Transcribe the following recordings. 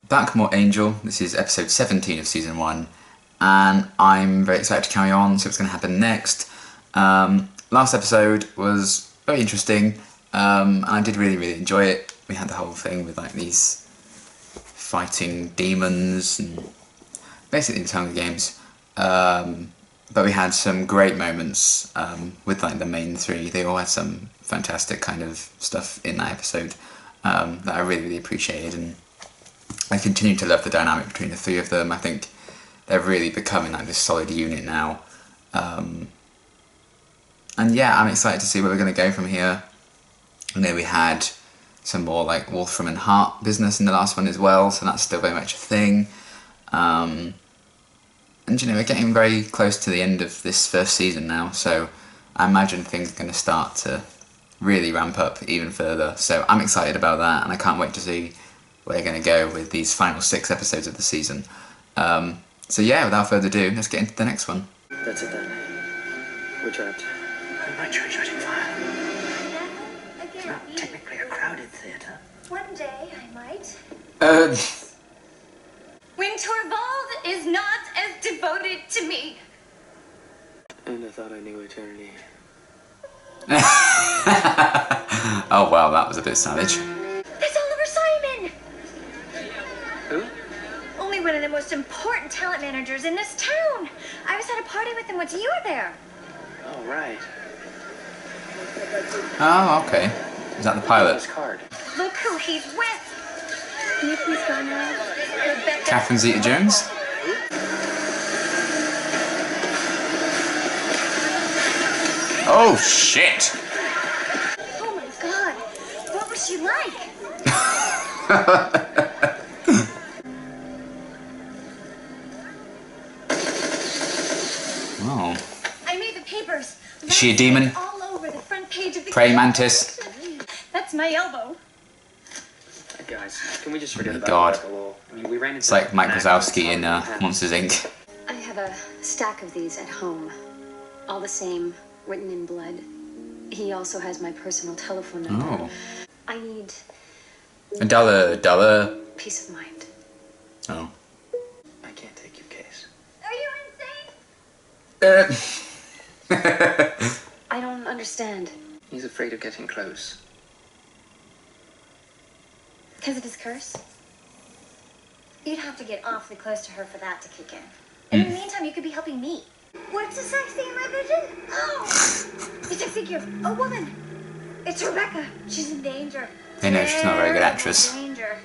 Blackmore Angel. This is episode 17 of season 1, and I'm very excited to carry on, see what's going to happen next. Last episode was very interesting, and I did really enjoy it. We had the whole thing with like these fighting demons and basically the Hunger Games. But we had some great moments with like the main three. They all had some fantastic kind of stuff in that episode that I really appreciated, and I continue to love the dynamic between the three of them. I think they're really becoming like this solid unit now. And yeah, I'm excited to see where we're going to go from here. I know we had some more like Wolfram and Hart business in the last one as well, so that's still very much a thing. And you know, we're getting very close to the end of this first season now, so I imagine things are going to start to really ramp up even further. So I'm excited about that, and I can't wait to see where they're going to go with these final 6 episodes of the season. So yeah, without further ado, let's get into the next one. That's it then. We're trapped. We might try shutting fire. It's Again, not technically a crowded theatre. one day I might. When Torvald is not as devoted to me. And I thought I knew eternity. Oh wow, that was a bit savage. That's Oliver Simon! Who? Only one of the most important talent managers in this town. I was at a party with him once you were there. Oh, right. Oh, okay. Is that the pilot? His card. Look who he's with. Can you please go now? Rebecca. Catherine Zeta-Jones? Oh shit! Oh my god. What was she like? Oh. I made the papers. Is she a demon? All over the front page of the Praying mantis? That's my elbow. Guys, can we just forget my about God. Rebecca Lowell? I mean, we ran into It's like Mike an Wazowski in accident. Monsters Inc. I have a stack of these at home. All the same, written in blood. He also has my personal telephone number. Oh. I need A dollar. peace of mind. Oh. I can't take your case. Are you insane? I don't understand. He's afraid of getting close. Because of his curse? You'd have to get awfully close to her for that to kick in. In the meantime, you could be helping me. What's the sex thing in my vision? Oh! The sex figure. A woman. It's Rebecca. She's in danger. They know she's not a very good actress. Danger.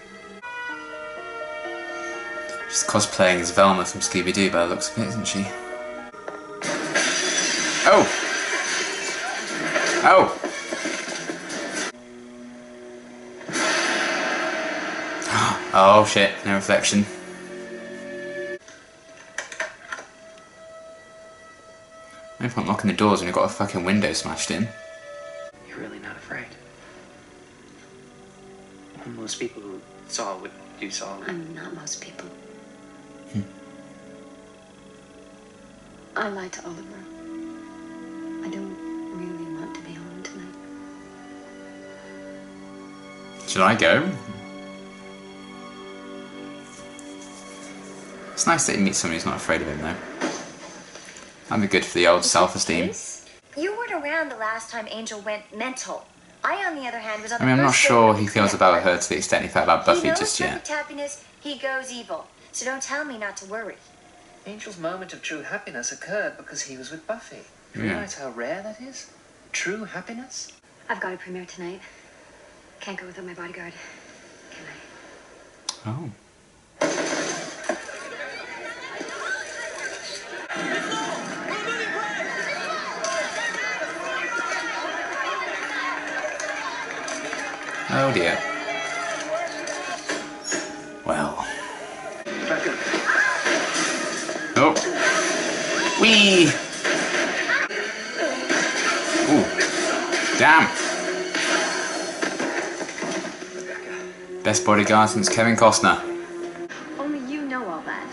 She's cosplaying as Velma from Scooby-Doo by the looks of it, isn't she? Oh! Oh! Oh shit, no reflection. No point locking the doors when you've got a fucking window smashed in. You're really not afraid. Well, most people who saw what you saw. I'm not most people. I lied to Oliver. I don't really want to be home tonight. Should I go? It's nice that he meets someone who's not afraid of him though. That'd be good for the old self-esteem. You weren't around the last time Angel went mental. I, on the other hand, was on I mean, I'm the not first sure day he of feels the about network. her to the extent he felt about He Buffy knows just perfect yet. happiness, he goes evil. So don't tell me not to worry. Angel's moment of true happiness occurred because he was with Buffy. You Yeah. realize how rare that is? True happiness? I've got a premiere tonight. Can't go without my bodyguard. Can I? Oh. Oh dear. Well. Rebecca. Oh. Whee! Ooh. Damn. Best bodyguard since Kevin Costner. Only you know all that.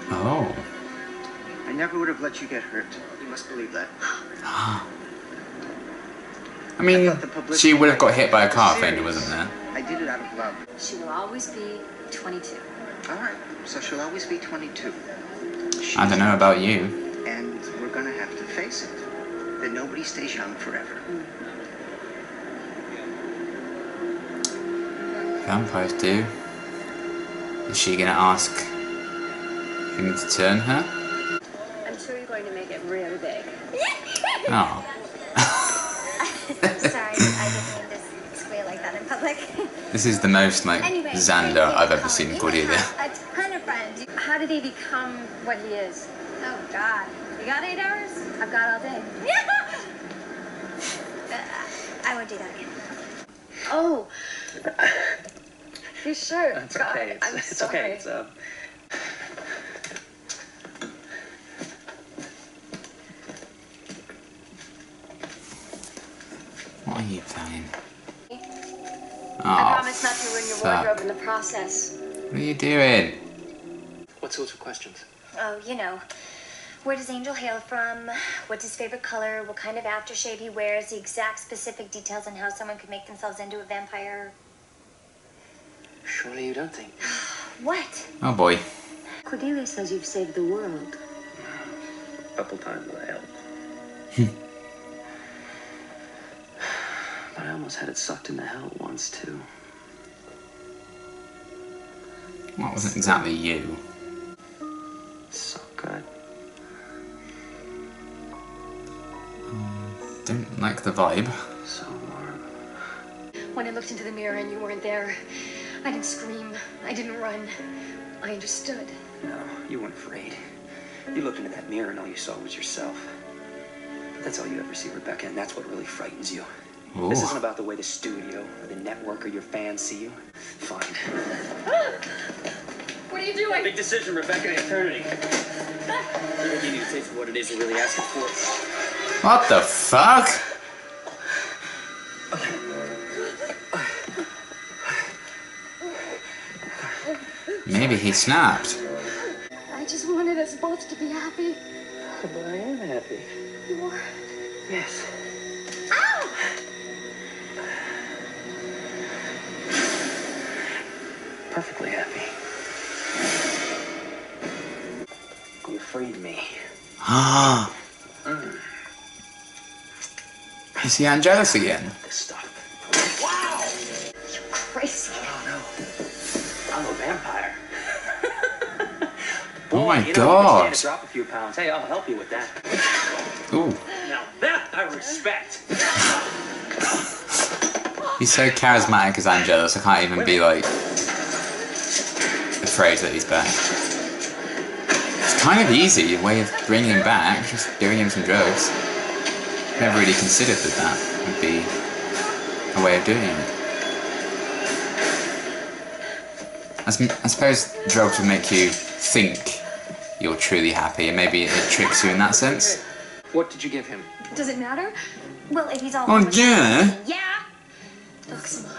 Oh. I never would have let you get hurt. You must believe that. I mean, thought the publicity she would have got might hit by a car if serious. Angel wasn't there. I did it out of love. She will always be 22. All right, so she'll always be 22. I don't know about you. And we're gonna have to face it, that nobody stays young forever. Vampires do. Is she gonna ask him to turn her? I'm sure you're going to make it really big. Oh. Sorry, I didn't mean to squeal like that in public. This is the most like Anyway, Xander I've ever seen you Cordelia. have a ton of friends. How did he become what he is? Oh, God. You got 8 hours? I've got all day. I won't do that again. Oh. You sure? It's God, okay. I'm It's sorry. okay. It's What are you playing? I Oh, promise not to ruin your fuck. wardrobe in the process. What are you doing? What sorts of questions? Oh, you know. Where does Angel hail from? What's his favorite color? What kind of aftershave he wears? The exact specific details on how someone could make themselves into a vampire. Surely you don't think. What? Oh boy. Cordelia says you've saved the world. A couple times with help. But I almost had it sucked into hell once too. Well, it wasn't exactly you. So good. Don't like the vibe. So warm. When I looked into the mirror and you weren't there, I didn't scream. I didn't run. I understood. No, you weren't afraid. You looked into that mirror and all you saw was yourself. But that's all you ever see, Rebecca, and that's what really frightens you. Ooh. This isn't about the way the studio or the network or your fans see you. Fine. What are you doing? Big decision, Rebecca, eternity. I think you need to taste of what it is you're really asking for. What the fuck? Maybe he snapped. I just wanted us both to be happy. But I am happy. You are. Yes. Perfectly happy. You freed me. Ah. Is he Angelus again? This stuff. Wow! Crazy. Oh no. I'm a vampire. Oh my You know, you God. can stand to drop a few pounds. Hey, I'll help you with that. Ooh. Now that I respect. He's so charismatic as Angelus, I can't even be like afraid that he's back. It's kind of easy way of bringing him back, just giving him some drugs. Never really considered that that would be a way of doing it. I suppose drugs would make you think you're truly happy, and maybe it tricks you in that sense. What did you give him? Does it matter? Well, if he's all... Oh yeah! Yeah?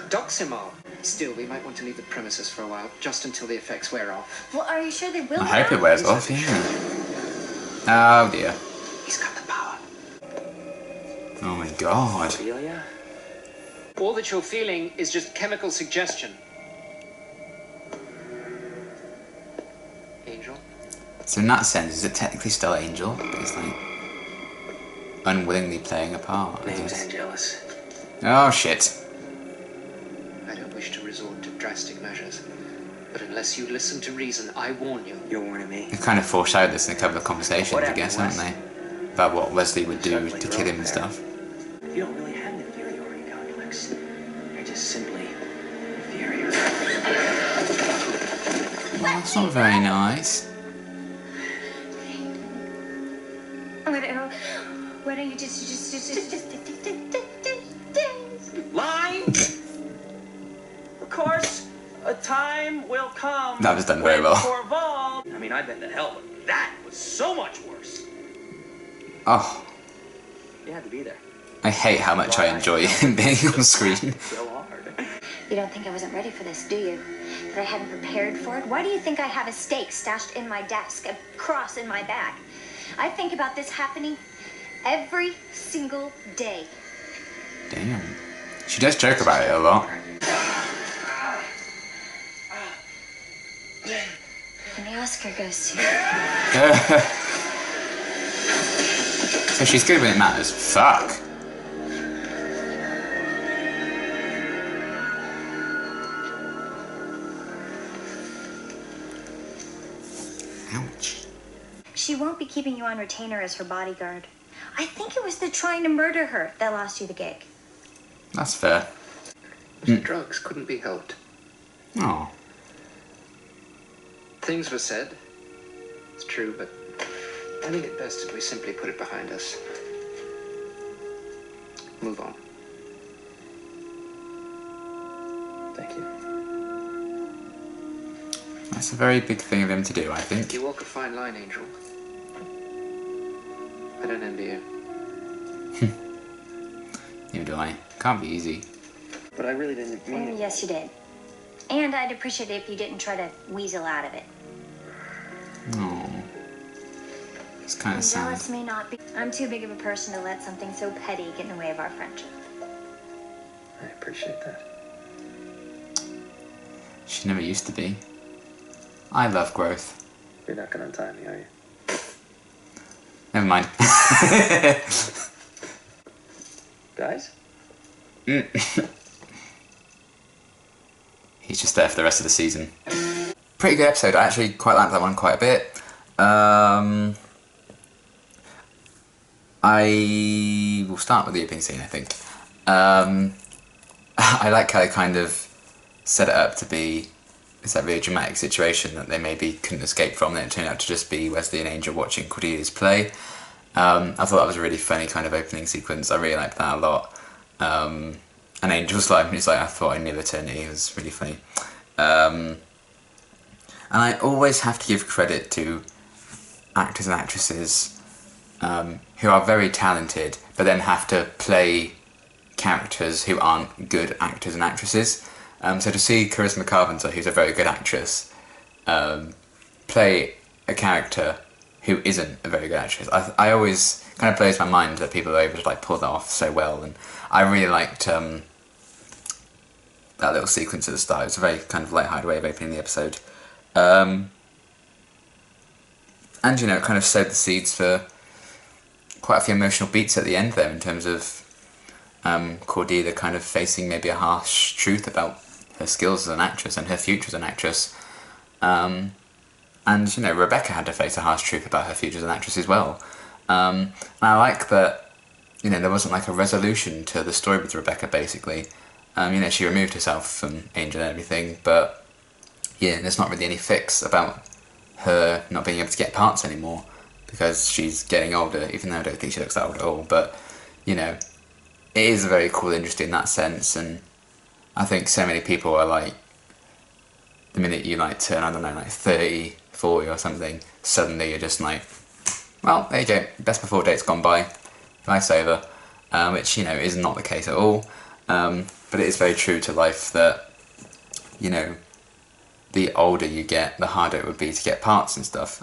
Doximol. Still, we might want to leave the premises for a while, just until the effects wear off. Well, are you sure they will? I hope it wears off, yeah. Oh dear. He's got the power. Oh my God. Cordelia? All that you're feeling is just chemical suggestion. Angel? So in that sense, is it technically still Angel? But he's like unwillingly playing a part. I Name's guess. Angelus. Oh shit. I don't wish to resort to drastic measures, but unless you listen to reason, I warn you. You're warning me. They kind of foreshadowed this in a couple of conversations, What I guess, haven't happened, they? About what Wesley would do to kill him and stuff. You don't really have an inferiority complex. You're just simply inferior. Well, that's not very nice. Why don't you just... Line! Of course, a time will come. That was done very well. Corval. I mean, I've been to hell, but that was so much worse. Oh, You had to be there. I hate how much I enjoy him being on screen. So hard. You don't think I wasn't ready for this, do you? That I hadn't prepared for it? Why do you think I have a stake stashed in my desk, a cross in my bag? I think about this happening every single day. Damn. She does joke about it a lot. And the Oscar goes to... So she's good when it matters. Fuck. Ouch. She won't be keeping you on retainer as her bodyguard. I think it was the trying to murder her that lost you the gig. That's fair. The drugs couldn't be helped. Oh. Things were said. It's true, but I think it best if we simply put it behind us. Move on. Thank you. That's a very big thing of him to do, I think. You walk a fine line, Angel. I don't envy you. Neither do I. Can't be easy. But I really didn't mean it. Yes, you did. And I'd appreciate it if you didn't try to weasel out of it. Oh. It's kind of sad. Jealous may not be. I'm too big of a person to let something so petty get in the way of our friendship. I appreciate that. She never used to be. I love growth. You're not gonna untie me, are you? Never mind. Guys? He's just there for the rest of the season. Pretty good episode. I actually quite liked that one quite a bit. I will start with the opening scene, I think. I like how they kind of set it up to be it's that really dramatic situation that they maybe couldn't escape from. Then it turned out to just be Wesley and Angel watching Cordelia's play. I thought that was a really funny kind of opening sequence. I really liked that a lot. And Angel's line, he's like, I thought I knew eternity. It was really funny. And I always have to give credit to actors and actresses who are very talented, but then have to play characters who aren't good actors and actresses. So to see Charisma Carpenter, who's a very good actress, play a character who isn't a very good actress, I always kind of blows my mind that people are able to like pull that off so well. And I really liked that little sequence at the start. It's a very kind of light-hearted way of opening the episode. And you know, it kind of sowed the seeds for quite a few emotional beats at the end there, in terms of Cordelia kind of facing maybe a harsh truth about her skills as an actress and her future as an actress. And you know, Rebecca had to face a harsh truth about her future as an actress as well. And I like that, you know, there wasn't like a resolution to the story with Rebecca, basically. You know, she removed herself from Angel and everything, but yeah, there's not really any fix about her not being able to get parts anymore because she's getting older, even though I don't think she looks that old at all. But, you know, it is a very cool industry in that sense, and I think so many people are like, the minute you like turn, I don't know, like 30, 40 or something, suddenly you're just like, well, there you go, best before date's gone by, life's over, which, you know, is not the case at all, but it is very true to life that, you know, the older you get, the harder it would be to get parts and stuff,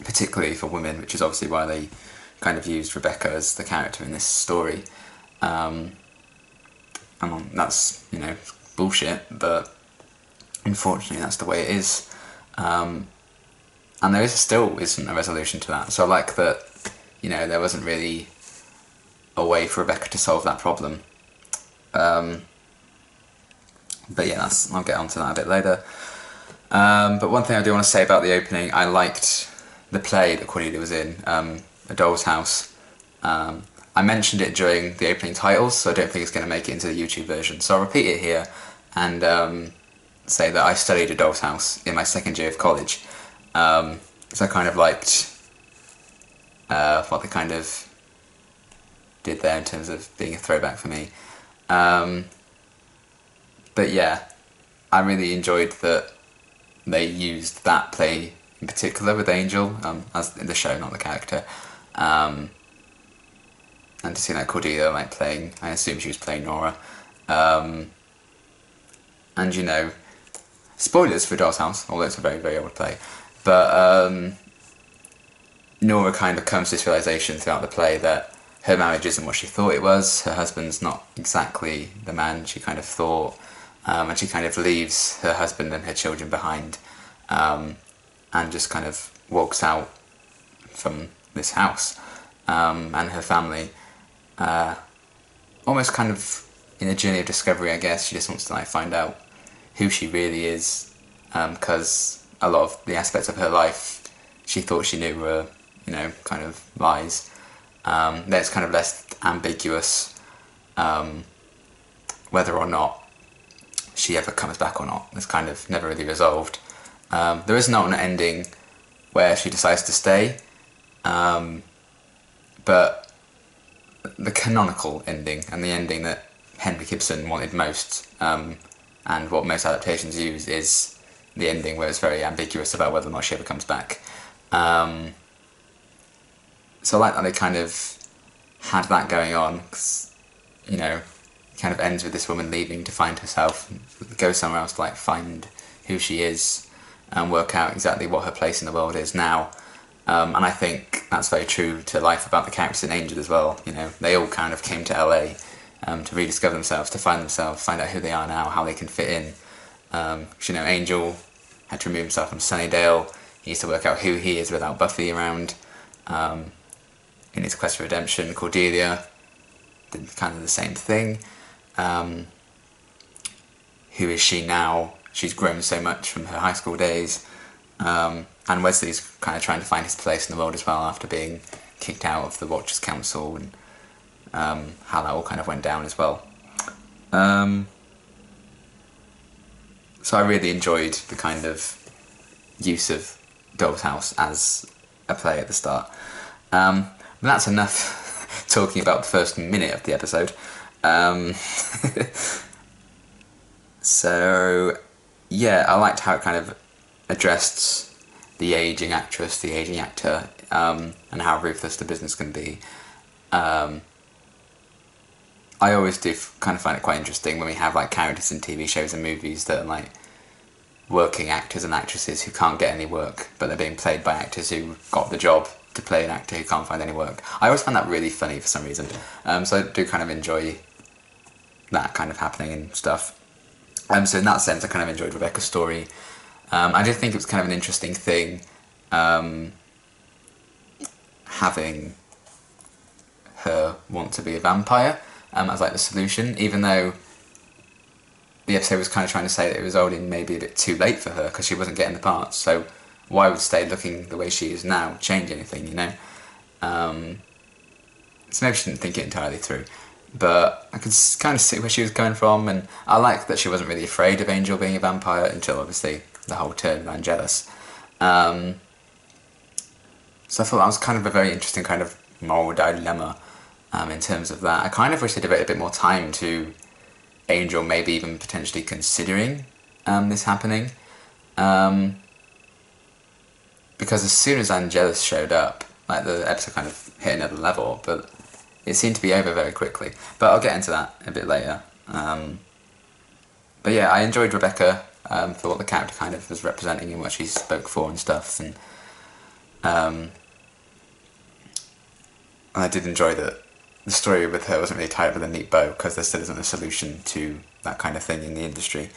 particularly for women, which is obviously why they kind of used Rebecca as the character in this story. And that's, you know, bullshit, but unfortunately that's the way it is. And there still isn't a resolution to that, so I like that, you know, there wasn't really a way for Rebecca to solve that problem. But yeah, I'll get onto that a bit later. But one thing I do want to say about the opening, I liked the play that Cordelia was in, A Doll's House. I mentioned it during the opening titles, so I don't think it's going to make it into the YouTube version. So I'll repeat it here and say that I studied A Doll's House in my second year of college. So I kind of liked what they kind of did there in terms of being a throwback for me. But yeah, I really enjoyed that they used that play in particular with Angel, as in the show, not the character. And to see that Cordelia like playing, I assume she was playing Nora. And you know, spoilers for Doll's House, although it's a very, very old play. But Nora kind of comes to this realisation throughout the play that her marriage isn't what she thought it was. Her husband's not exactly the man she kind of thought. and she kind of leaves her husband and her children behind, and just kind of walks out from this house, and her family, almost kind of in a journey of discovery, I guess. She just wants to like find out who she really is, because a lot of the aspects of her life she thought she knew were, you know, kind of lies. Then it's kind of less ambiguous whether or not she ever comes back or not. It's kind of never really resolved. There is not an ending where she decides to stay, but the canonical ending, and the ending that Henry Gibson wanted most, and what most adaptations use, is the ending where it's very ambiguous about whether or not she ever comes back. So I like that they kind of had that going on, because, you know, it kind of ends with this woman leaving to find herself, go somewhere else to like find who she is and work out exactly what her place in the world is now. And I think that's very true to life about the characters in Angel as well. You know, they all kind of came to LA to rediscover themselves, to find themselves, find out who they are now, how they can fit in. 'Cause, you know, Angel had to remove himself from Sunnydale. He needs to work out who he is without Buffy around. In his quest for redemption, Cordelia did kind of the same thing. Who is she now? She's grown so much from her high school days. And Wesley's kind of trying to find his place in the world as well after being kicked out of the Watchers Council, and how that all kind of went down as well. So I really enjoyed the kind of use of Doll's House as a play at the start. But that's enough talking about the first minute of the episode. So yeah, I liked how it kind of addressed the ageing actress, the ageing actor, and how ruthless the business can be. I always do kind of find it quite interesting when we have like characters in TV shows and movies that are like working actors and actresses who can't get any work, but they're being played by actors who got the job to play an actor who can't find any work. I always find that really funny for some reason. So I do kind of enjoy that kind of happening and stuff. So in that sense, I kind of enjoyed Rebecca's story. I did think it was kind of an interesting thing, having her want to be a vampire as like the solution, even though the episode was kind of trying to say that it was already maybe a bit too late for her because she wasn't getting the parts. So why would stay looking the way she is now change anything, you know? So maybe she didn't think it entirely through. But I could kind of see where she was coming from, and I like that she wasn't really afraid of Angel being a vampire until obviously the whole turn of Angelus. So I thought that was kind of a very interesting kind of moral dilemma in terms of that. I kind of wish they'd devoted a bit more time to Angel maybe even potentially considering this happening. Because as soon as Angelus showed up, like the episode kind of hit another level, but it seemed to be over very quickly. But I'll get into that a bit later. But yeah, I enjoyed Rebecca for what the character kind of was representing and what she spoke for and stuff. And I did enjoy that the story with her wasn't really tied up with a neat bow, because there still isn't a solution to that kind of thing in the industry.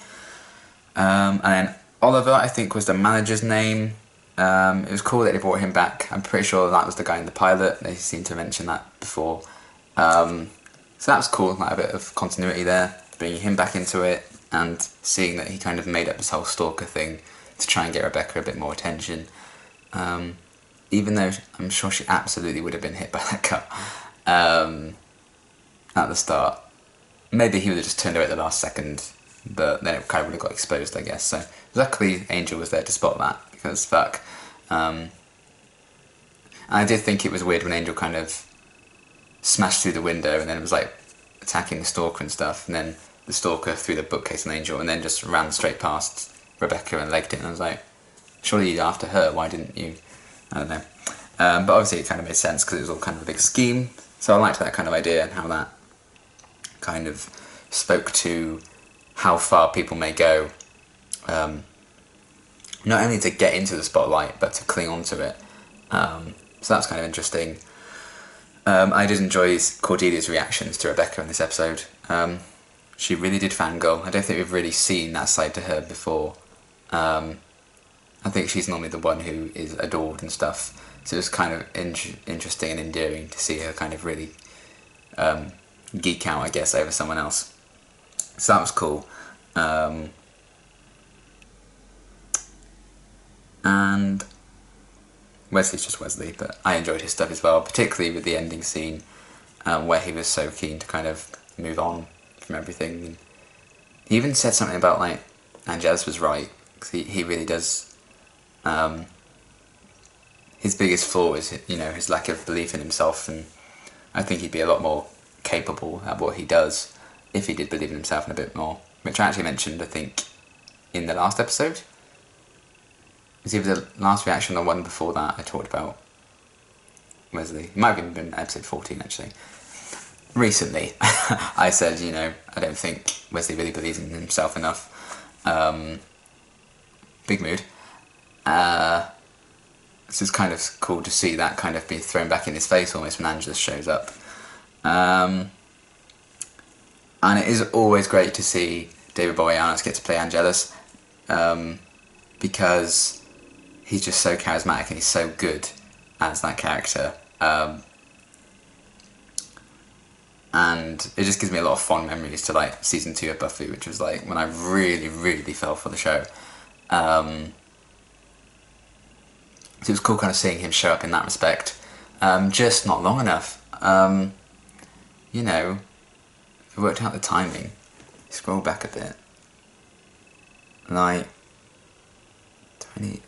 And then Oliver, I think, was the manager's name. It was cool that they brought him back. I'm pretty sure that was the guy in the pilot. They seemed to mention that before. So that was cool, like a bit of continuity there, bringing him back into it and seeing that he kind of made up this whole stalker thing to try and get Rebecca a bit more attention. Even though I'm sure she absolutely would have been hit by that cut at the start. Maybe he would have just turned away at the last second, but then it kind of would have got exposed, I guess. So luckily Angel was there to spot that, because fuck. And I did think it was weird when Angel kind of smashed through the window and then it was like attacking the stalker and stuff, and then the stalker threw the bookcase on Angel and then just ran straight past Rebecca and legged it, and I was like, surely you're after her, why didn't you? I don't know. But obviously it kind of made sense because it was all kind of a big scheme, so I liked that kind of idea and how that kind of spoke to how far people may go, not only to get into the spotlight but to cling on to it. So that's kind of interesting. I did enjoy Cordelia's reactions to Rebecca in this episode. she really did fangirl. I don't think we've really seen that side to her before. I think she's normally the one who is adored and stuff. So it was kind of interesting and endearing to see her kind of really geek out, I guess, over someone else. So that was cool. And Wesley's just Wesley, but I enjoyed his stuff as well, particularly with the ending scene where he was so keen to kind of move on from everything. He even said something about, like, Angelus was right, because he really does. His biggest flaw is, his lack of belief in himself, and I think he'd be a lot more capable at what he does if he did believe in himself a bit more, which I actually mentioned, I think, in the last episode. It was either the last reaction or the one before that I talked about Wesley. It might have even been episode 14, actually. Recently, I said, I don't think Wesley really believes in himself enough. Big mood. So it's kind of cool to see that kind of be thrown back in his face almost when Angelus shows up. And it is always great to see David Boreanaz get to play Angelus, because he's just so charismatic and he's so good as that character. And it just gives me a lot of fond memories to, like, season 2 of Buffy, which was, like, when I really, really fell for the show. So it was cool kind of seeing him show up in that respect. Just not long enough. If we worked out the timing, scroll back a bit. Like,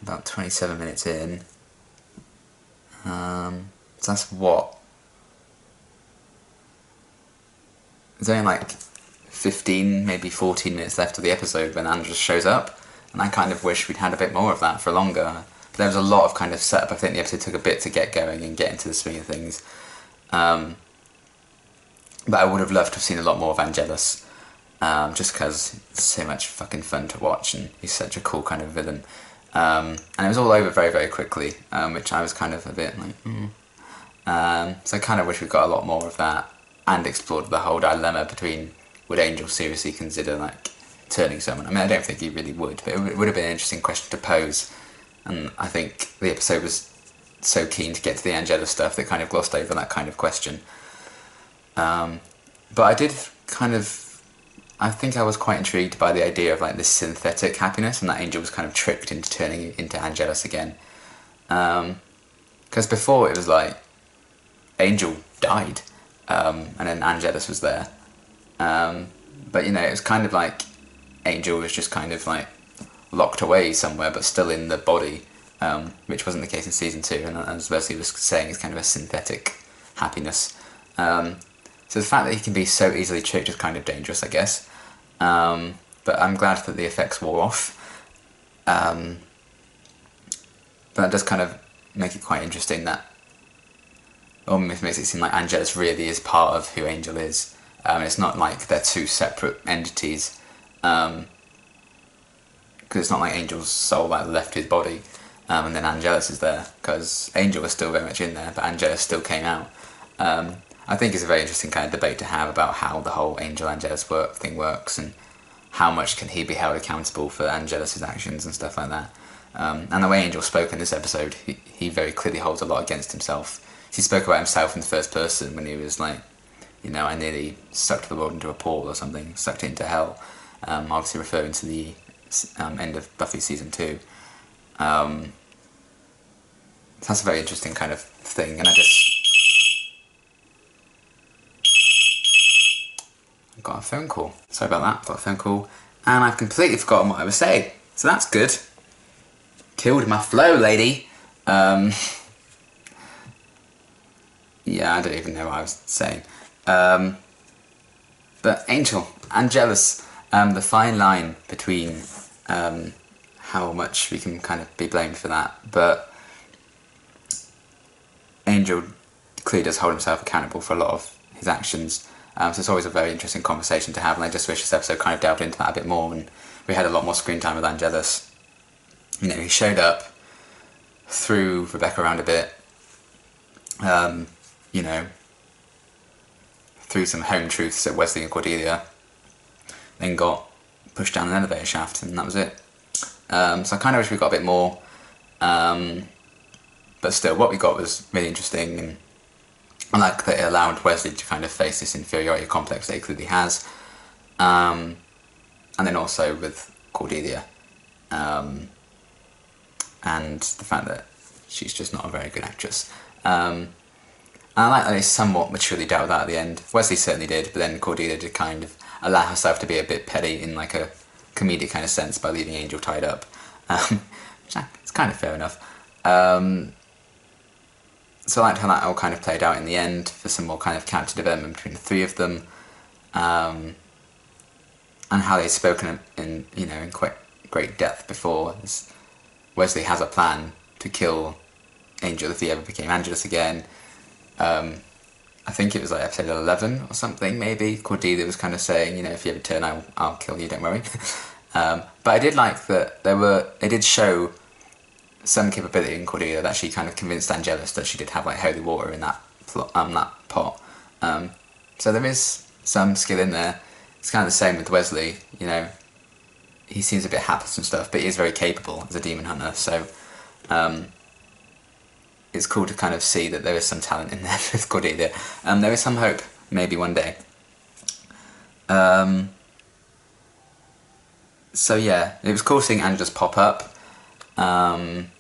about 27 minutes in. So that's what? There's only like 15, maybe 14 minutes left of the episode when Angelus shows up, and I kind of wish we'd had a bit more of that for longer. But there was a lot of kind of setup. I think the episode took a bit to get going and get into the swing of things. But I would have loved to have seen a lot more of Angelus, just because it's so much fucking fun to watch, and he's such a cool kind of villain. And it was all over very, very quickly, which I was kind of a bit like, so I kind of wish we got a lot more of that, and explored the whole dilemma between, would Angel seriously consider, like, turning someone? I mean, I don't think he really would, but it would have been an interesting question to pose. And I think the episode was so keen to get to the Angelus stuff that kind of glossed over that kind of question. But I did I think I was quite intrigued by the idea of, like, this synthetic happiness, and that Angel was kind of tricked into turning into Angelus again. Because before it was like, Angel died, and then Angelus was there. But, it was kind of like Angel was just kind of, like, locked away somewhere, but still in the body, which wasn't the case in season 2, and as Wesley was saying, it's kind of a synthetic happiness. So the fact that he can be so easily tricked is kind of dangerous, I guess. But I'm glad that the effects wore off. But that does kind of make it quite interesting that almost makes it seem like Angelus really is part of who Angel is. It's not like they're two separate entities. Because it's not like Angel's soul that left his body and then Angelus is there. Because Angel was still very much in there, but Angelus still came out. I think it's a very interesting kind of debate to have about how the whole Angel-Angelus thing works, and how much can he be held accountable for Angelus's actions and stuff like that. And the way Angel spoke in this episode, he very clearly holds a lot against himself. He spoke about himself in the first person when he was like, I nearly sucked the world into a pool or something, sucked it into hell. Obviously referring to the end of Buffy season 2. That's a very interesting kind of thing, and I got a phone call. Sorry about that, got a phone call. And I've completely forgotten what I was saying. So that's good. Killed my flow, lady. Yeah, I don't even know what I was saying. But Angel, Angelus, the fine line between how much we can kind of be blamed for that, but Angel clearly does hold himself accountable for a lot of his actions. So it's always a very interesting conversation to have, and I just wish this episode kind of delved into that a bit more, and we had a lot more screen time with Angelus. He showed up, threw Rebecca around a bit, threw some home truths at Wesley and Cordelia, then got pushed down an elevator shaft, and that was it. So I kind of wish we got a bit more, but still, what we got was really interesting, and I like that it allowed Wesley to kind of face this inferiority complex that he clearly has, and then also with Cordelia, and the fact that she's just not a very good actress. And I like that they somewhat maturely dealt with that at the end. Wesley certainly did, but then Cordelia did kind of allow herself to be a bit petty in like a comedic kind of sense by leaving Angel tied up. It's kind of fair enough. So I liked how that all kind of played out in the end for some more kind of character development between the three of them, and how they'd spoken in quite great depth before. Wesley has a plan to kill Angel if he ever became Angelus again. I think it was like episode 11 or something, maybe. Cordelia was kind of saying, if you ever turn, I'll kill you, don't worry. But I did like that they did show some capability in Cordelia, that she kind of convinced Angelus that she did have like holy water in that pot. So there is some skill in there. It's kind of the same with Wesley, he seems a bit hapless and stuff, but he is very capable as a demon hunter, so it's cool to kind of see that there is some talent in there with Cordelia. There is some hope, maybe one day. So yeah, it was cool seeing Angelus pop up, and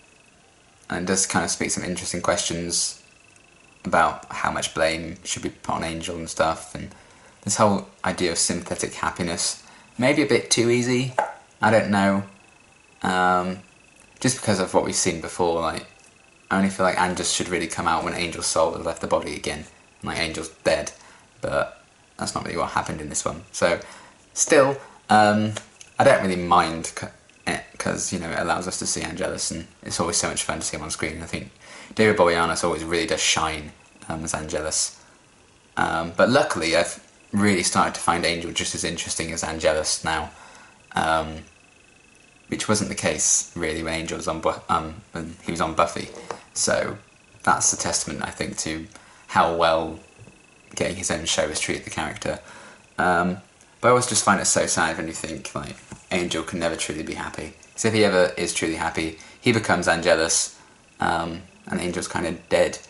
it does kind of speak some interesting questions about how much blame should be put on Angel and stuff, and this whole idea of sympathetic happiness, maybe a bit too easy, I don't know, just because of what we've seen before. Like, I only feel like Angelus should really come out when Angel's soul has left the body again, and like Angel's dead, but that's not really what happened in this one. So, still, I don't really mind it, because, it allows us to see Angelus, and it's always so much fun to see him on screen. I think David Boreanaz always really does shine as Angelus. But luckily, I've really started to find Angel just as interesting as Angelus now, which wasn't the case really when Angel was on when he was on Buffy. So that's a testament, I think, to how well getting his own show has treated the character. But I always just find it so sad when you think like Angel can never truly be happy. So if he ever is truly happy, he becomes Angelus, and Angel's kind of dead.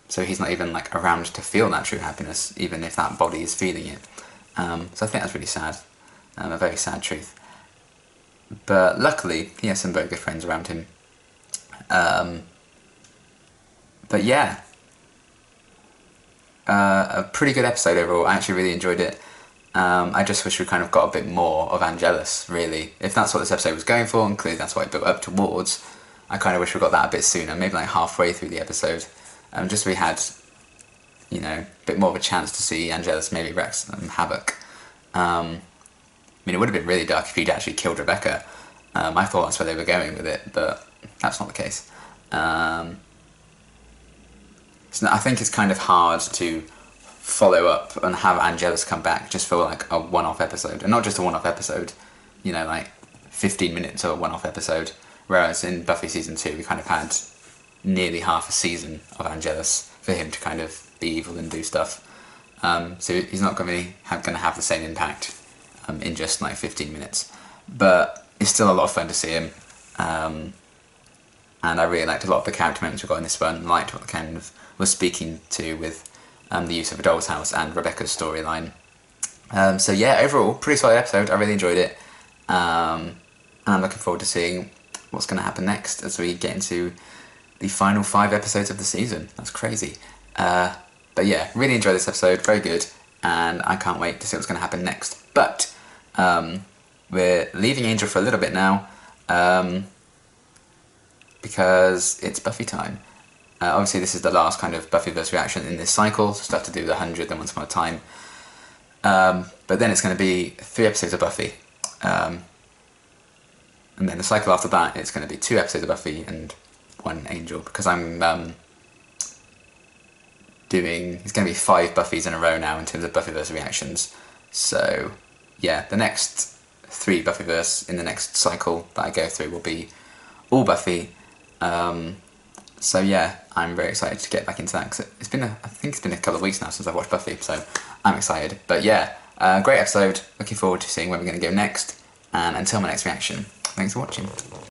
So he's not even like around to feel that true happiness, even if that body is feeling it. So I think that's really sad, a very sad truth. But luckily, he has some very good friends around him. But yeah, a pretty good episode overall. I actually really enjoyed it. I just wish we kind of got a bit more of Angelus, really. If that's what this episode was going for, and clearly that's what it built up towards, I kind of wish we got that a bit sooner, maybe like halfway through the episode. Just so we had, a bit more of a chance to see Angelus maybe wreak some havoc. It would have been really dark if he'd actually killed Rebecca. I thought that's where they were going with it, but that's not the case. So I think it's kind of hard to follow up and have Angelus come back just for like a one-off episode, and not just a one-off episode, like 15 minutes of a one-off episode. Whereas in Buffy season 2, we kind of had nearly half a season of Angelus for him to kind of be evil and do stuff. So he's not going to have the same impact in just like 15 minutes. But it's still a lot of fun to see him. And I really liked a lot of the character moments we got in this one. I liked what the kind of was speaking to with the use of A Doll's House and Rebecca's storyline. So yeah, overall, pretty solid episode. I really enjoyed it. And I'm looking forward to seeing what's going to happen next as we get into the final 5 episodes of the season. That's crazy. But yeah, really enjoyed this episode. Very good. And I can't wait to see what's going to happen next. But we're leaving Angel for a little bit now, because it's Buffy time. Obviously this is the last kind of Buffyverse reaction in this cycle, so stuff to do with 100 and Once Upon a Time. But then it's going to be 3 episodes of Buffy. And then the cycle after that, it's going to be 2 episodes of Buffy and 1 Angel, because I'm it's going to be 5 Buffys in a row now in terms of Buffyverse reactions. So yeah, the next 3 Buffyverse in the next cycle that I go through will be all Buffy. So yeah, I'm very excited to get back into that, because I think it's been a couple of weeks now since I've watched Buffy, so I'm excited. But yeah, Great episode. Looking forward to seeing where we're going to go next. And until my next reaction, thanks for watching.